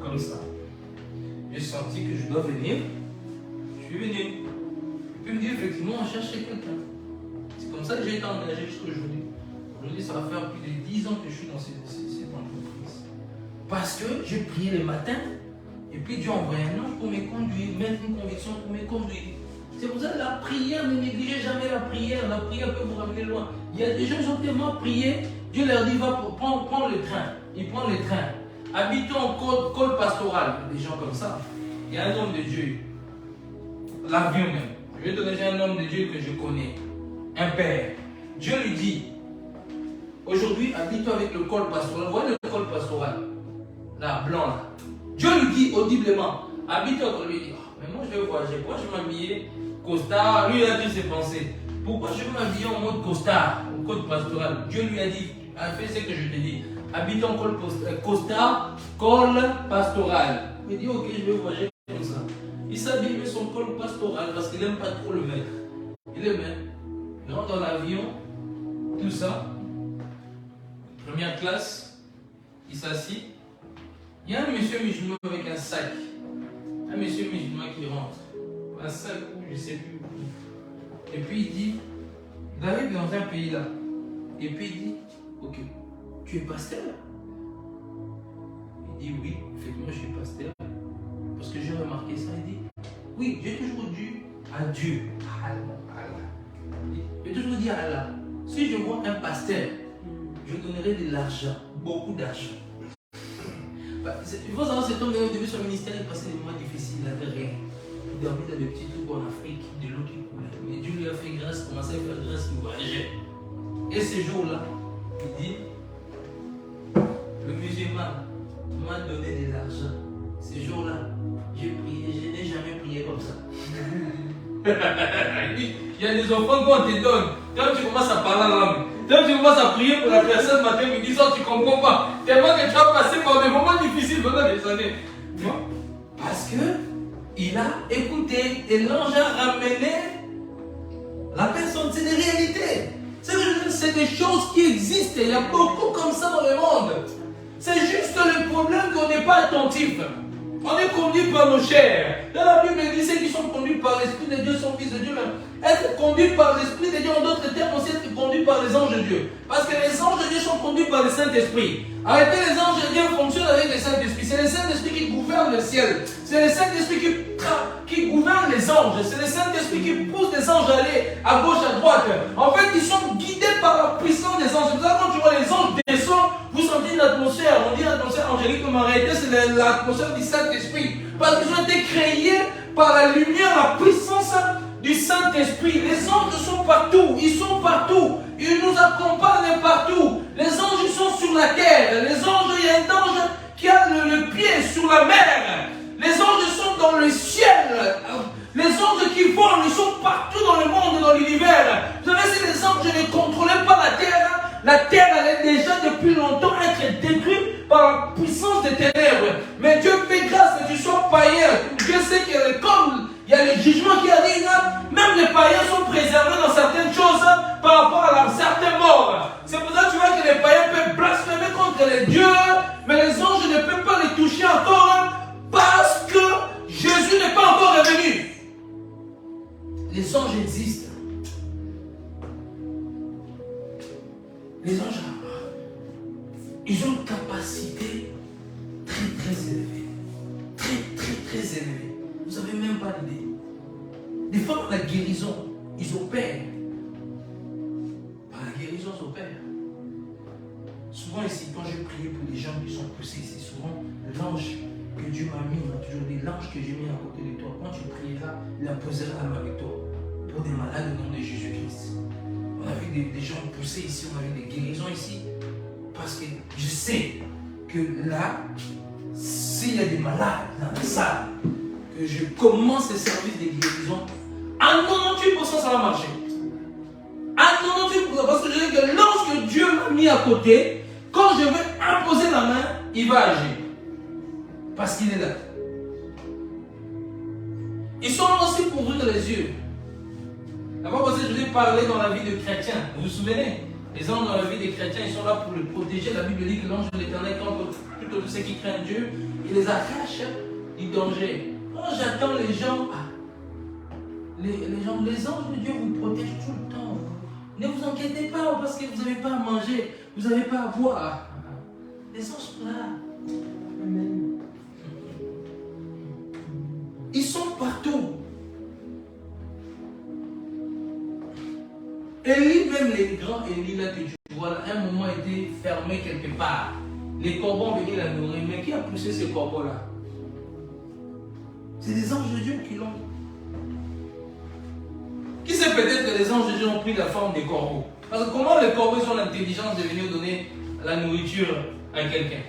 Speaker 1: comme ça. J'ai senti que je dois venir. Je suis venu. Et puis, il me dit, effectivement, on cherchait quelqu'un. C'est comme ça que j'ai été engagé jusqu'aujourd'hui. Aujourd'hui, ça va faire plus de 10 ans que je suis dans cette entreprise. Parce que j'ai prié le matin, et puis Dieu a envoyé un ange pour me conduire, mettre une conviction pour me conduire. C'est pour ça que la prière, ne négligez jamais la prière peut vous ramener loin. Il y a des gens qui ont tellement prié, Dieu leur dit, va prendre le train. Il prend le train. Habitons en col pastoral, des gens comme ça. Il y a un homme de Dieu, l'avion même. Je vais te donner un homme de Dieu que je connais, un père. Dieu lui dit, aujourd'hui, habite-toi avec le col pastoral. Voilà le col pastoral, là, blanc là. Dieu lui dit audiblement, habite-toi avec lui. Mais moi je vais voyager, pourquoi je vais m'habiller costard? Lui il a dit ses pensées. Pourquoi je vais m'habiller en mode costard, au col pastoral? Dieu lui a dit, fais ce que je te dis. Habite en costard, col pastoral. Il dit, ok, je vais voyager comme ça. Il s'habille avec son col pastoral parce qu'il n'aime pas trop le mettre. Il le met. Il rentre dans l'avion, tout ça. Première classe, il s'assit. Il y a un monsieur musulman avec un sac. Un monsieur musulman qui rentre. Un sac où je ne sais plus où. Et puis il dit, il arrive dans un pays là. Et puis il dit, ok, tu es pasteur? Il dit oui, effectivement je suis pasteur. Parce que j'ai remarqué ça. Il dit, oui, j'ai toujours dit à Dieu, j'ai toujours dit à Allah, si je vois un pasteur, je donnerai de l'argent, beaucoup d'argent. Il faut savoir, cet homme au début de son ministère, il passait des moments difficiles, il n'avait rien. Il dormait dans des petits trous en Afrique, de l'eau qui coulait. Mais Dieu lui a fait grâce, commençait à faire grâce, il voyageait. Et ce jour-là, il dit, le musulman m'a donné de l'argent. Ce jour-là, j'ai prié, je n'ai jamais prié comme ça. Il y a des offrandes qu'on te donne. Toi, tu commences à parler en langue. Toi, tu commences à prier pour la personne matin, midi, soir, tu ne comprends pas. Tellement que tu as passé par des moments difficiles pendant des années. Parce que il a écouté et l'ange a ramené la personne. C'est des réalités. C'est des choses qui existent. Il y a beaucoup comme ça dans le monde. C'est juste le problème qu'on n'est pas attentif. On est conduit par nos chairs. Dans la Bible, il dit ceux qui sont conduits par l'Esprit de Dieu sont fils de Dieu même. Être conduit par l'Esprit de Dieu, en d'autres termes, aussi être conduit par les anges de Dieu. Parce que les anges de Dieu sont conduits par le Saint-Esprit. Arrêtez, les anges de Dieu fonctionnent avec le Saint-Esprit. C'est le Saint-Esprit qui gouverne le ciel. C'est le Saint-Esprit qui gouverne les anges. C'est le Saint-Esprit qui pousse les anges à aller à gauche, à droite. En fait, ils sont guidés par la puissance des anges. C'est pour ça que quand tu vois les anges descendre, vous sentez une atmosphère. On dit l'atmosphère angélique, comme en réalité, c'est l'atmosphère du Saint-Esprit. Parce qu'ils ont été créés par la lumière, la puissance du Saint-Esprit. Les anges sont partout. Ils sont partout. Ils nous accompagnent partout. Les anges, ils sont sur la terre. Les anges, il y a un ange qui a le pied sur la mer. Les anges sont dans le ciel. Les anges qui volent, ils sont partout dans le monde, dans l'univers. Vous savez, si les anges ne contrôlaient pas la terre allait déjà depuis longtemps être détruite par la puissance des ténèbres. Mais Dieu fait grâce que tu sois païen. Dieu sait que comme il y a le jugement qui arrive, même les païens sont préservés dans certaines choses par rapport à certains morts. C'est pour ça que tu vois que les païens peuvent blasphémer contre les dieux, mais les anges ne peuvent pas les toucher encore parce que Jésus n'est pas encore revenu. Les anges existent. Les anges, ils ont une capacité très élevée. Très élevée. Vous n'avez même pas l'idée. Des fois, par la guérison, ils opèrent. Par la guérison, ils opèrent. Souvent ici, quand je prie pour les gens qui sont poussés, c'est souvent l'ange que Dieu m'a mis. On m'a toujours dit, l'ange que j'ai mis à côté de toi, quand tu prieras, il posera la main avec toi. Pour des malades au nom de Jésus-Christ. On a vu des gens poussés ici, on a vu des guérisons ici. Parce que je sais que là, s'il y a des malades dans la salle, que je commence les services de guérison, à 98% ça va marcher. À 98%, parce que je sais que lorsque Dieu m'a mis à côté, quand je vais imposer la main, il va agir. Parce qu'il est là. Ils sont là aussi pour ouvrir les yeux. D'abord parce que je vous ai parlé dans la vie de chrétiens. Vous vous souvenez? Les anges dans la vie des chrétiens, ils sont là pour le protéger. La Bible dit que l'ange de l'Éternel, quand plutôt tous ceux qui craignent Dieu, il les arrache du danger. Quand j'attends les gens, les anges de Dieu vous protègent tout le temps. Ne vous inquiétez pas parce que vous n'avez pas à manger, vous n'avez pas à boire. Les anges sont là. Amen. Ils sont partout. Élie, même les grands Élie là que tu vois, à un moment était fermé quelque part. Les corbeaux venaient la nourrir. Mais qui a poussé ces corbeaux là? C'est des anges de Dieu qui l'ont. Qui sait peut-être que les anges de Dieu ont pris la forme des corbeaux? Parce que comment les corbeaux ont l'intelligence de venir donner la nourriture à quelqu'un?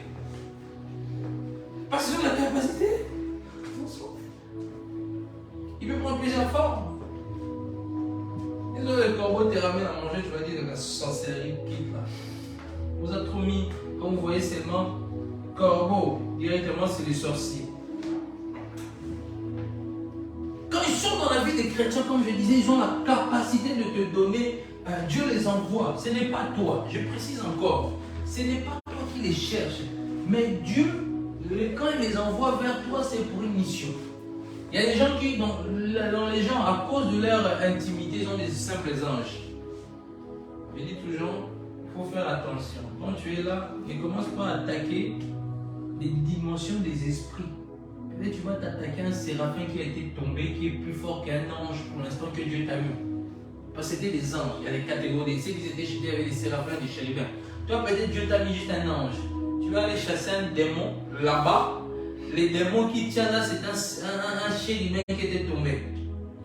Speaker 1: Parce qu'ils ont la capacité. Il peut prendre plusieurs formes. Le corbeau te ramène à manger, tu vas dire de la sorcellerie quitte là. Vous avez trop mis, comme vous voyez seulement, corbeau, directement c'est les sorciers. Quand ils sont dans la vie des chrétiens, comme je disais, ils ont la capacité de te donner, Dieu les envoie. Ce n'est pas toi, je précise encore, ce n'est pas toi qui les cherches, mais Dieu, quand il les envoie vers toi, c'est pour une mission. Il y a des gens qui, dans les gens, à cause de leur intimité, ils ont des simples anges. Je dis toujours, il faut faire attention. Quand tu es là, ne commence pas à attaquer les dimensions des esprits. Peut-être tu vas t'attaquer à un séraphin qui a été tombé, qui est plus fort qu'un ange pour l'instant que Dieu t'a mis. Parce que c'était des anges, il y a des catégories. Ceux qui étaient chez Dieu, il y avait des séraphins, des chérubins. Toi, peut-être Dieu t'a mis juste un ange. Tu vas aller chasser un démon là-bas. Les démons qui tiennent là, c'est un chérubin qui était tombé.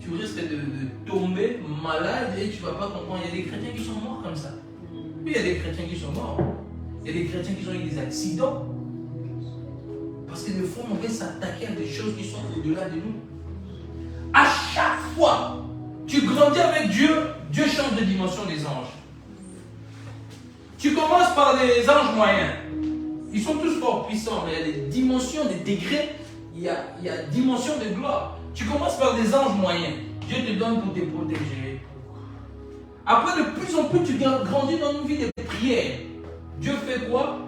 Speaker 1: Tu risques de tomber malade et tu ne vas pas comprendre. Il y a des chrétiens qui sont morts comme ça. Puis il y a des chrétiens qui sont morts. Il y a des chrétiens qui ont eu des accidents. Parce que des fois, on veut s'attaquer à des choses qui sont au-delà de nous. À chaque fois, tu grandis avec Dieu, Dieu change de dimension des anges. Tu commences par des anges moyens. Ils sont tous forts puissants, mais il y a des dimensions, des degrés, il y a dimension de gloire. Tu commences par des anges moyens. Dieu te donne pour te protéger. Après, de plus en plus, tu grandis dans une vie de prière. Dieu fait quoi?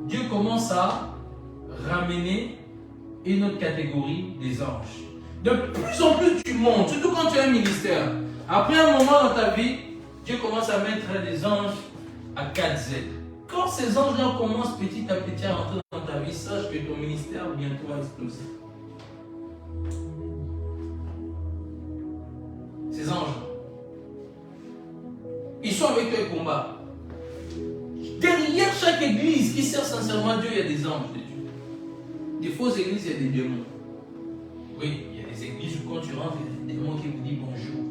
Speaker 1: Dieu commence à ramener une autre catégorie des anges. De plus en plus, tu montes, surtout quand tu as un ministère. Après un moment dans ta vie, Dieu commence à mettre des anges à 4Z. Quand ces anges-là commencent petit à petit à rentrer dans ta vie, sache que ton ministère bientôt va exploser. Ces anges, ils sont avec toi au combat. Derrière chaque église qui sert sincèrement Dieu, il y a des anges de Dieu. Des fausses églises, il y a des démons. Oui, il y a des églises où quand tu rentres, il y a des démons qui vous disent bonjour.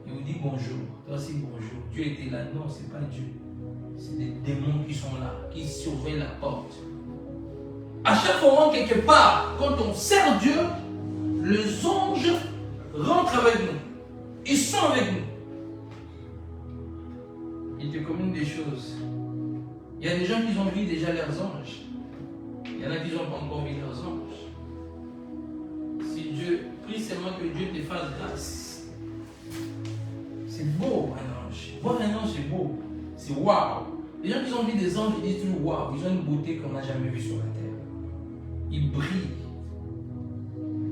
Speaker 1: Ils vous disent bonjour. Toi aussi bonjour. Dieu était là. Non, ce n'est pas Dieu. C'est des démons qui sont là, qui surveillent la porte. À chaque moment, quelque part, quand on sert Dieu, les anges rentrent avec nous. Ils sont avec nous. Ils te communiquent des choses. Il y a des gens qui ont vu déjà leurs anges. Il y en a qui n'ont pas encore vu leurs anges. Si Dieu, prie seulement que Dieu te fasse grâce. C'est beau un ange. Voir un ange c'est beau. C'est waouh. Les gens qui ont vu des anges, ils disent toujours waouh. Ils ont une beauté qu'on n'a jamais vue sur la terre. Ils brillent.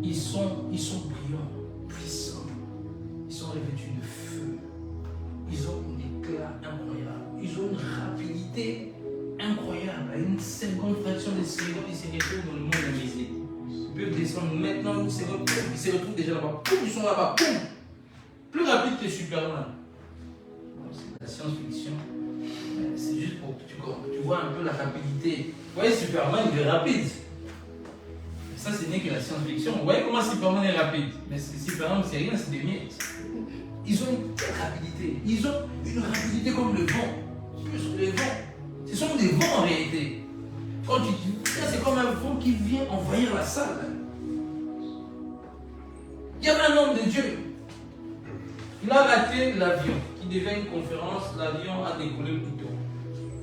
Speaker 1: Ils sont brillants, puissants. Ils sont revêtus de feu. Ils ont un éclat incroyable. Ils ont une rapidité incroyable. À une seconde fraction de seconde, ils se retrouvent dans le monde invisible. Ils peuvent descendre maintenant une seconde, ils se retrouvent déjà là-bas. Poum, ils sont là-bas. Poum. Plus rapide que Superman. C'est la science-fiction. C'est juste pour que tu vois un peu la rapidité. Vous voyez, Superman, il est rapide. Ça, ce n'est que la science-fiction. Vous voyez comment Superman est rapide. Mais Superman, c'est rien, c'est des miettes. Ils ont une telle rapidité. Ils ont une rapidité comme le vent. Le vent. Ce sont des vents en réalité. Quand tu dis, c'est comme un vent qui vient envahir la salle. Il y avait un homme de Dieu. Il a raté l'avion qui devait une conférence. L'avion a décollé plus tôt.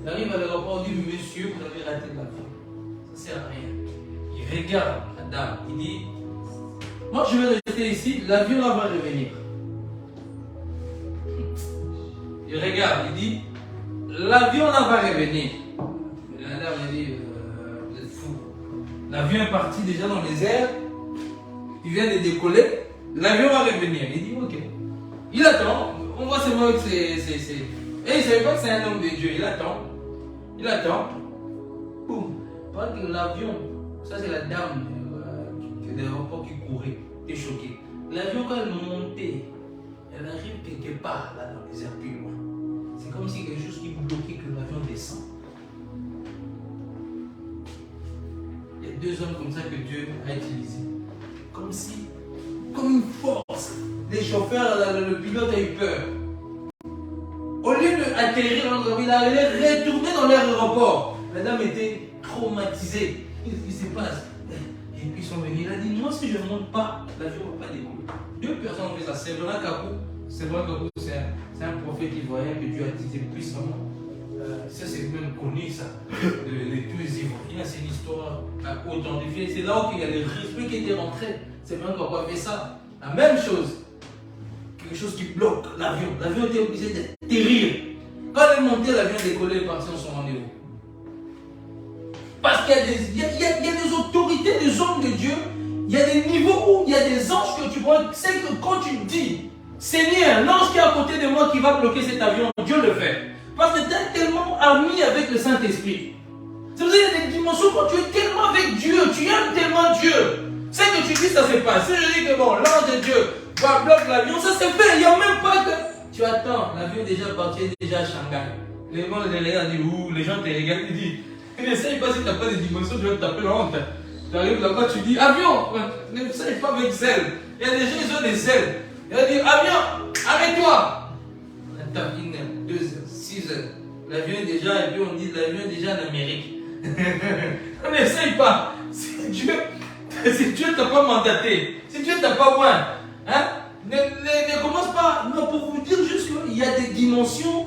Speaker 1: Il arrive à l'aéroport, il dit, monsieur, vous avez raté l'avion. Ça ne sert à rien. Il regarde la dame, il dit, moi je vais rester ici, l'avion là va revenir. Il regarde, il dit, l'avion là va revenir. La dame elle dit, vous êtes fou. L'avion est parti déjà dans les airs, il vient de décoller, l'avion va revenir. Il dit, ok. Il attend, on voit seulement que c'est. Et il ne savait pas que c'est un homme de Dieu, il attend. Il attend. Boum. Pendant que l'avion. Ça, c'est la dame de l'aéroport qui courait, qui est choquée. L'avion, quand elle montait, elle arrive quelque part, là, dans les airs plus loin. C'est comme si quelque chose qui bloquait que l'avion descend. Il y a deux hommes comme ça que Dieu a utilisés. Comme une force. Les chauffeurs, le pilote a eu peur. Au lieu d'atterrir dans l'endroit, il allait retourner dans l'aéroport. La dame était traumatisée. Qu'est-ce qui se passe? Et puis ils sont venus. Il a dit, moi si je ne monte pas, l'avion ne va pas décoller. Deux personnes ont fait ça. Séverin Kakou, c'est un prophète ivoirien que Dieu a utilisé puissamment. Ça c'est même connu ça. Les deux Ivoiriens, c'est une histoire authentifiée. C'est là où il y a les respect qui étaient rentrés. Séverin Kakou a fait ça. La même chose. Quelque chose qui bloque l'avion. L'avion était obligé d'atterrir. Quand elle est montée, l'avion décollait et parti en son rendez-vous. Parce qu'il y a des autorités, des hommes de Dieu, il y a des niveaux où il y a des anges que tu vois. C'est que quand tu dis, Seigneur, l'ange qui est à côté de moi qui va bloquer cet avion, Dieu le fait. Parce que tu es tellement ami avec le Saint-Esprit. C'est pour ça qu'il y a des dimensions quand tu es tellement avec Dieu, tu aimes tellement Dieu. C'est que tu dis, ça se passe. Si je dis que bon, l'ange de Dieu va bloquer l'avion, ça se fait. Il n'y a même pas que. Tu attends, l'avion est déjà parti, déjà à Shanghai. Les gens te regardent, ouh, les gens te regardent, ils disent. N'essaye pas si tu n'as pas de dimension, tu vas te taper la honte. Tu arrives là-bas, tu dis avion, n'essaye pas avec zèle. Il y a des gens, ils ont des ailes. Il va dire avion, arrête-toi. On tape 1 heure, 2 heures, 6 heures. L'avion est déjà, et puis on dit l'avion est déjà en Amérique. N'essaye pas. Si Dieu ne t'a pas mandaté, si Dieu ne t'a pas oint, hein, Ne commence pas. Non, pour vous dire juste qu'il y a des dimensions.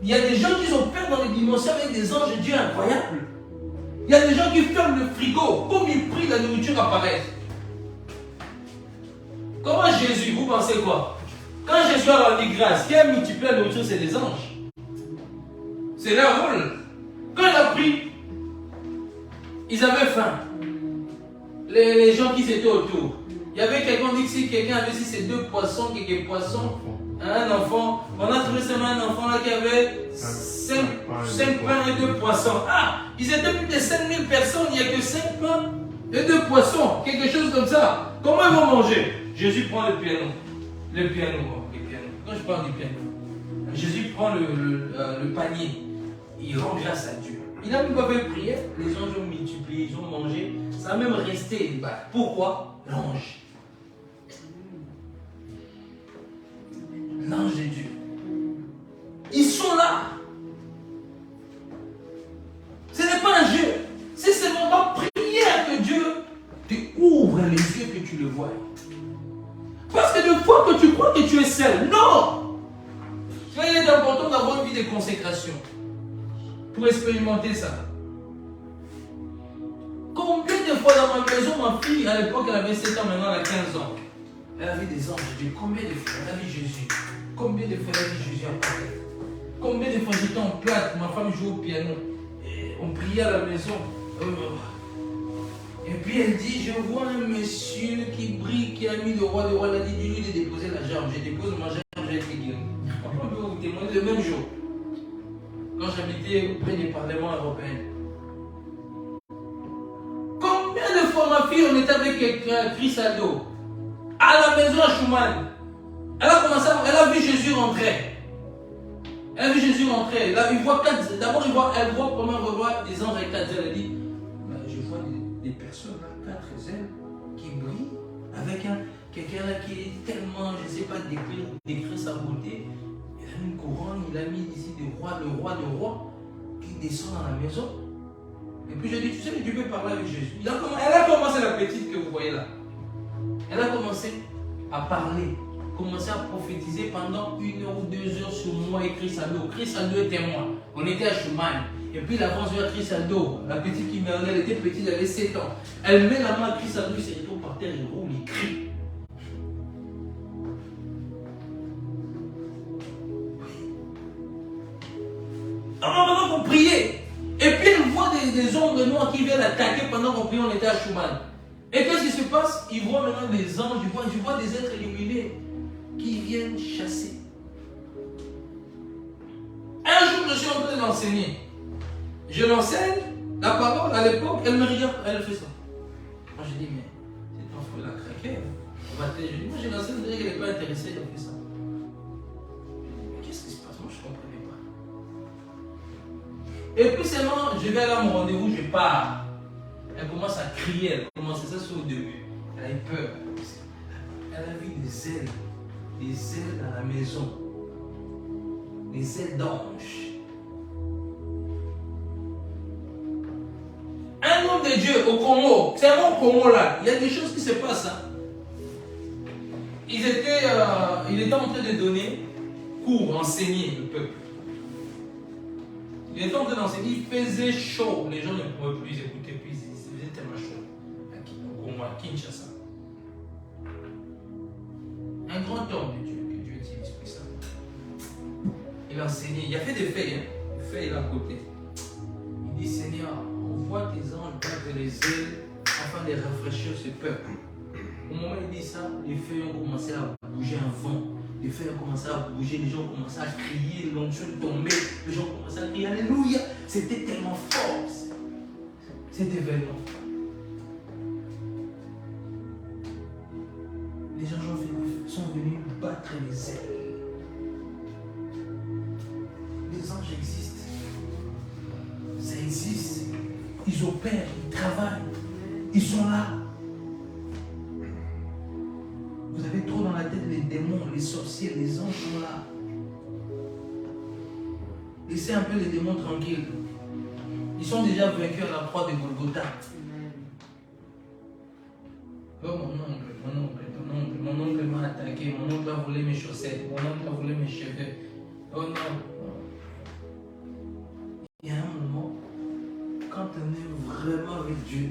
Speaker 1: Il y a des gens qui opèrent dans les dimensions avec des anges de Dieu incroyables. Il y a des gens qui ferment le frigo. Comme ils prient, la nourriture apparaît. Comment Jésus, vous pensez quoi? Quand Jésus a rendu grâce, qui a multiplié la nourriture, c'est les anges. C'est leur rôle. Quand il a pris, ils avaient faim. Les gens qui étaient autour. Il y avait quelqu'un dit que si quelqu'un avait si ces 2 poissons, quelques poissons, un enfant, on a trouvé seulement un enfant là qui avait 5 pains et 2 poissons. Ah, ils étaient plus de 5000 personnes, il n'y a que 5 pains et 2 poissons, quelque chose comme ça. Comment ils vont manger? Jésus prend le piano. Le piano. Quand je parle du piano, Jésus prend le panier, il rend grâce à Dieu. Il n'a même pas fait prière, les anges ont multiplié, ils ont mangé, ça a même resté. Pourquoi? L'ange. L'ange de Dieu. Ils sont là. Ce n'est pas un jeu. C'est seulement par prière que Dieu te ouvre les yeux que tu le vois. Parce que des fois que tu crois que tu es seul. Non. Il est important d'avoir une vie de consécration pour expérimenter ça. Combien de fois dans ma maison, ma fille, à l'époque, elle avait 7 ans, maintenant elle a 15 ans. Elle a vu des anges de Dieu. Combien de fois elle a vu Jésus? Combien de fois elle a vu Jésus apparaître? Combien de fois j'étais en plate, ma femme jouait au piano. Et on priait à la maison. Et puis elle dit, je vois un monsieur qui brille, qui a mis le roi. Le roi, elle a dit, dis-lui de déposer la jambe. Je dépose ma jambe, j'ai été guéri. On peut vous témoigner le même jour. Quand j'habitais auprès du Parlement européen. Combien de fois ma fille, on était avec Chris Aldo, à la maison à Schumann. Elle a vu Jésus rentrer. Elle a vu Jésus rentrer. Là, d'abord, elle voit comment on revoit des anges avec 4 ailes. Elle dit, je vois des personnes là, 4 ailes, qui brillent, avec quelqu'un là qui est tellement, je ne sais pas, décrire sa beauté. Il a mis une couronne, il a mis ici le roi de roi, qui descend dans la maison. Et puis je dis, tu sais que tu peux parler avec Jésus. Elle a commencé, la petite que vous voyez là. Elle a commencé à parler, commencé à prophétiser pendant 1 heure ou 2 heures sur moi et Chris Aldo. Chris Aldo était moi. On était à Schumann. Et puis il avance vers Chris Aldo. La petite qui m'a elle était petite, elle avait 7 ans. Elle met la main à Chris Aldo, il se retrouve par terre, il roule, il crie. Pendant qu'on priait. Et puis elle voit des ombres noirs qui viennent attaquer pendant qu'on priait, on était à Schumann. Et qu'est-ce qui se passe? Ils voient maintenant des anges, je vois des êtres illuminés qui viennent chasser. Un jour, je suis en train d'enseigner. Je l'enseigne, la parole, à l'époque, elle me regarde, elle fait ça. Moi, je dis, mais cet enfant, il a craqué. Je dis, moi, je l'enseigne, je dirais qu'elle n'est pas intéressée, elle fait ça. Mais qu'est-ce qui se passe? Moi, je ne comprenais pas. Et puis, seulement, je vais aller à mon rendez-vous, je pars. Elle commence à crier, elle commence, ça c'est au début. Elle a eu peur. Elle a vu des ailes dans la maison. Des ailes d'ange. Un homme de Dieu au Congo, c'est un Congo là, il y a des choses qui se passent. Hein. Il était en train de donner cours, enseigner le peuple. Il était en train d'enseigner, il faisait chaud, les gens ne pouvaient plus écouter, puis il faisait tellement chaud. Au Congo, à Kinshasa. Un grand homme de Dieu, que Dieu utilise puissamment. Il a enseigné, il a fait des feuilles, hein. Les feuilles là à côté. Il dit, Seigneur, envoie tes anges battre les ailes afin de rafraîchir ce peuple. Au moment où il dit ça, les feuilles ont commencé à bouger en vent. Les feuilles ont commencé à bouger, les gens ont commencé à crier, l'onction tombait, les gens ont commencé à crier Alléluia. C'était tellement fort, cet événement. Les gens sont venus battre les ailes. Les anges existent. Ça existe. Ils opèrent, ils travaillent. Ils sont là. Vous avez trop dans la tête les démons, les sorciers, les anges sont là. Laissez un peu les démons tranquilles. Ils sont déjà vaincus à la croix de Golgotha. Oh mon oncle m'a attaqué, mon oncle t'a volé mes chaussettes, mon homme t'a volé mes cheveux. Oh non. Il y a un moment, quand on est vraiment avec Dieu,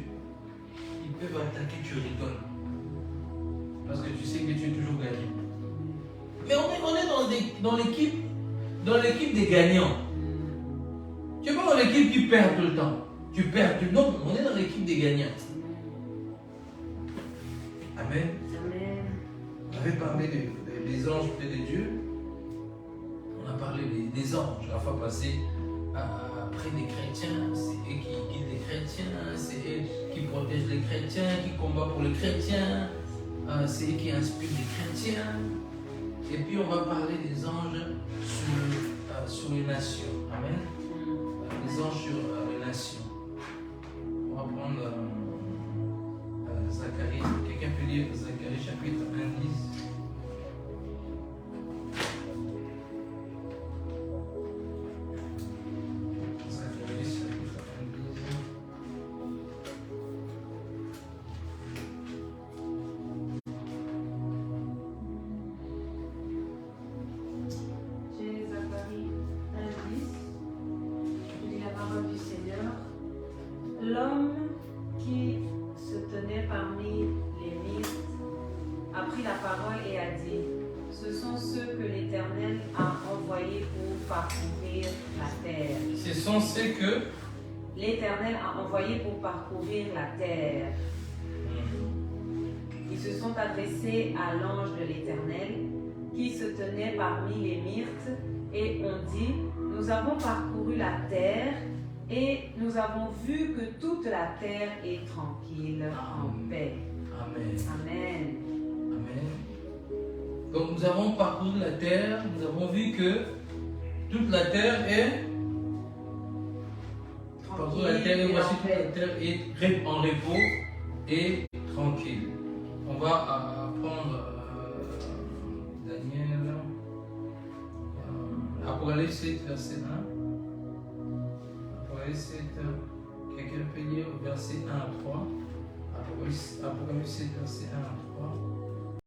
Speaker 1: ils peuvent attaquer, tu rigoles. Parce que tu sais que tu es toujours gagnant. Mais on est dans l'équipe des gagnants. Tu n'es pas dans l'équipe qui perd tout le temps. Tu perds tout le temps. Non, on est dans l'équipe des gagnants. Amen.
Speaker 3: Amen.
Speaker 1: On avait parlé des anges près de Dieu. On a parlé des anges la fois passée. Près des chrétiens, c'est eux qui guident les chrétiens, c'est eux qui protègent les chrétiens, qui combattent pour les chrétiens, c'est eux qui inspirent les chrétiens. Et puis on va parler des anges sur les nations. Amen. Les anges sur les nations. On va prendre Zacharie. Quelqu'un peut lire Zacharie chapitre 1, 10.
Speaker 3: L'homme qui se tenait parmi les Mythes a pris la parole et a dit: ce sont ceux que l'Éternel a envoyés pour parcourir la terre.
Speaker 1: Ce sont ceux que
Speaker 3: l'Éternel a envoyés pour parcourir la terre. Ils se sont adressés à l'ange de l'Éternel qui se tenait parmi les myrtes et ont dit: nous avons parcouru la terre et nous avons vu que toute la terre est tranquille, en paix.
Speaker 1: Amen.
Speaker 3: Amen.
Speaker 1: Amen. Donc nous avons parcouru la terre, nous avons vu que toute la terre est parcouru la terre, et voici toute la terre est en repos et tranquille. On va prendre Daniel, Apocalypse 7, verset 1. Apocalypse 7, quelqu'un peut lire verset 1 à 3. Apocalypse 7, verset 1 à 3.